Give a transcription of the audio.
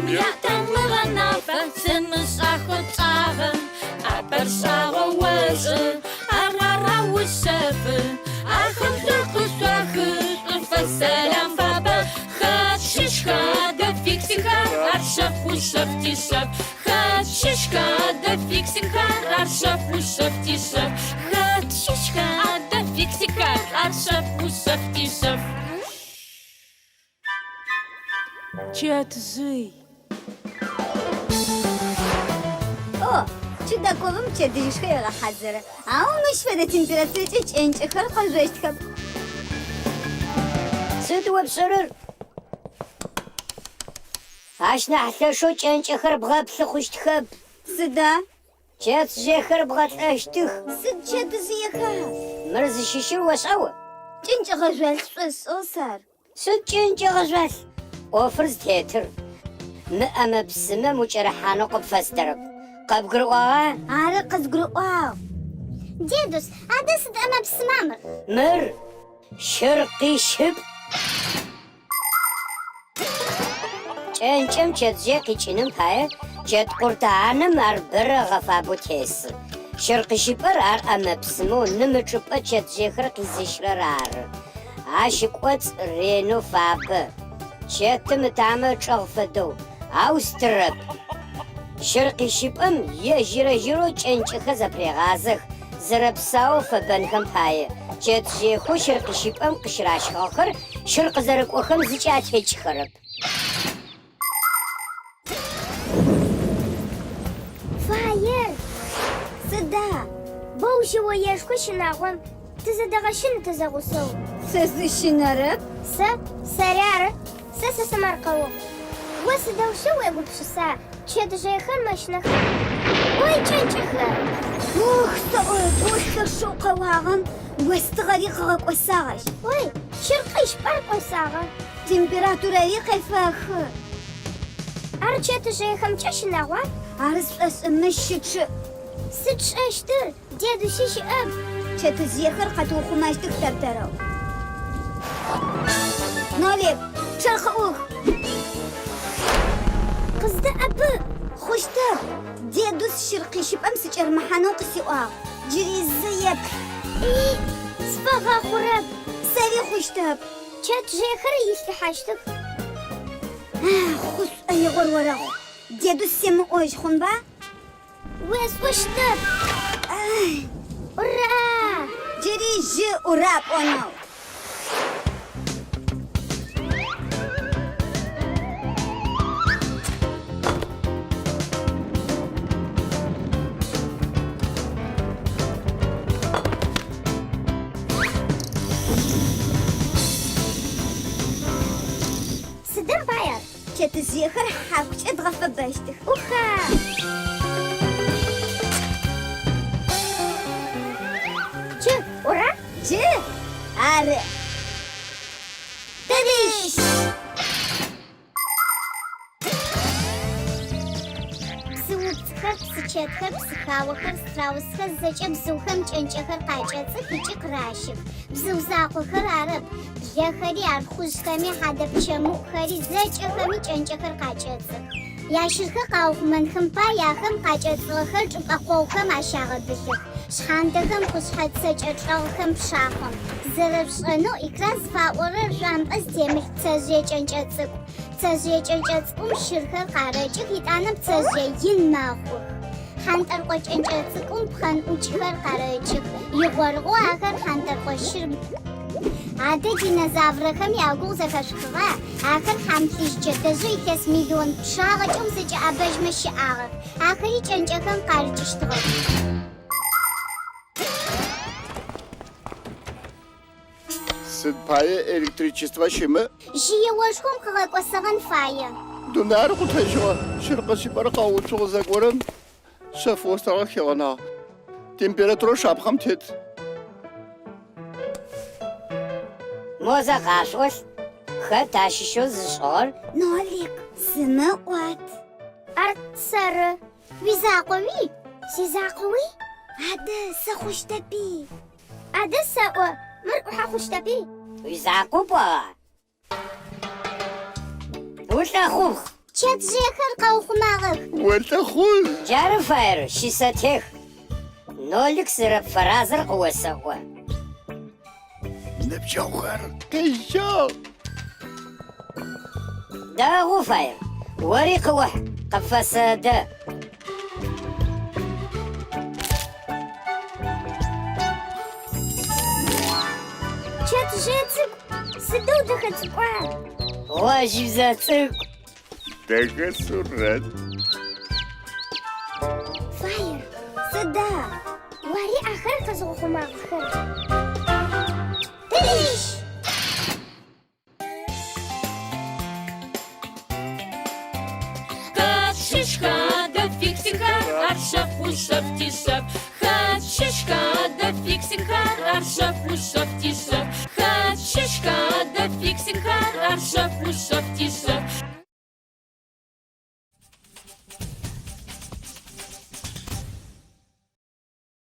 Miatan muranafa Simusahutaha Apersawa waza Arara wisafa Aham dukuswahu Fasalam baba Hatshishka da fixika Arshaf wishaf tishaf Hatshishka da fixika Arshaf wishaf tishaf Hatshishka da fixika Arshaf wishaf tishaf Чатзый. О, чудаковым чедишхайга hazır. Almış ve de temperatürü çençekar hazırlaştık. Sıdıp sırır. Aşna haşo çençekar bğapsı kuştıkıp. Sıda, Çet zehir bğatlaştık. sıd çediziyeka. Mırızı şişir vasavu. Çençekar jölsüz olsar. Sıd çençekar vas. Ofrız tetir. Mı bsime muçerahana qıp fastırıp. Qıbgırığa. Ara kızgırı wow. Dedus, adı sıd ama pısmamır. Mır. Şırqi şıp. Çençem çetze qiçinin payı. Çet qurtağanım ar bırığafabu tesi. Şırqi şıpır ar ama psimo nımı çıpa çetzehir qizişler ar. Aşık ots renu fabı. Çetim tamı çağfıdu. Austırıp. Şırqi şıpım ye jiro çençekı zapreğazık. Zırıpsav fıbınhım payı. Çetzehu şırqi şıpım qışraşğıqır. Şırqi zırık oxım zıçatı çıkırıp. Fire. Sıda. Boğuşu o yaşku şınağım. Tızadağışın tızağusov. Sözlü şınarıp. Sararı. Sesi markavu. Vası davşı ve gupşusa. Çedişeyxin maşnıx. Oy çençekler. Ух, шоқа вағын, өстіғари қағақ осағаш. Oy şırqış park osağı. Температурари қайфақы. Ar çedişeyxim çaşınağım. Арыс өсімі шүтші. Sıçıştır. Dedu şişi öp. Çeті зехір қату құмаштық таптарау. Нолеп, чарқы ух. Kızdı apı. Хоштап, дедус шырқи шипам сычар махану қысы уақ. Жири зайеп. Sıfağa xurab. Сави хоштап. Çedişeyxir yişlihaştık. Хус айғыр варағу. Дедус семі ойш хунба? Вес uştub. Ura! Жири жи урап онау. Sıdım bayar. Çeті зехір хақчы дғафы бәштік. Uha! Çı, ura? Жи, ары. Тадиш! Psı-uptsxer, psı-çetxer, psı-xaoxer, strausxer zeç'e bzıuxem ç'enç'exer khaç'ets'ıx yiç'i khıraşıx. Bzıu zakhexer arıp. Blexeri, arxuzxemi, hadepçemuxeri zeç'exemi ç'enç'exer khaç'ets'ıx. Yaşırxı khauxmenxem pay yaxem khaç'ets'ığexer ç'ıp'exhoxem aşağıdılhıx. Şxhandexem khuşshetseç'eç'ığexem pşaxhem. Zerepş'enu ikran zfa'orer ş'uamp'e ztêmılh ptsezjıê ç'enç'ets'ık'u. Ptsezjıê ç'enç'ets'ık'um şırxer khareç'ıx, yit'anem ptsezjıê yin mexhux. Hant'erk'o ç'enç'ets'ık'um pxhen'uç'xer khareç'ıx. Yiğorğu axer hant'erk'o şır. Ade dinozavrexem yaguğ zefeşxığa. Axer hamplij çetezjı 2 milyon pşağeç'ım zeç'e'ebejme şı'ağex. Axeri ç'enç'exem kharıç'ıştığex. Sıd payı elektrичество şimi? Жие ошхом къыгъэкӏосыгъэн фае. Dunar kutajwa. Şırqı şipar qawuçuğu zakvarım. Şef ostağa xeğana. Temperaturu şapxam tet. Moza qaşos. Xet aşişo zışğır. Нолик, сымы от. Арт сары. Уизакъоуи? Сизакъоуи? Ады, сэ хъущтэпи. Адэ сэӏо. Мыр ӏухьэ хъущтэпи? Уизакъопӏа. Улӏэхъугъ. تشات جيخر قوخماغك والتخوز جار فاير شيساتيخ نولك سرب فرازر قوسقوا نبجوخر قيشا دا غفاير وريق وح قفصة دا تشات جيتك سدو دخلت قوام واجب ذاتك تكسرت فاير سدا واري آخر قزوخماغ خر تريش Шишка да фиксика, аршав ушав тишав. Шишка да фиксика, аршав ушав тишав. Шишка да фиксика, аршав ушав тишав.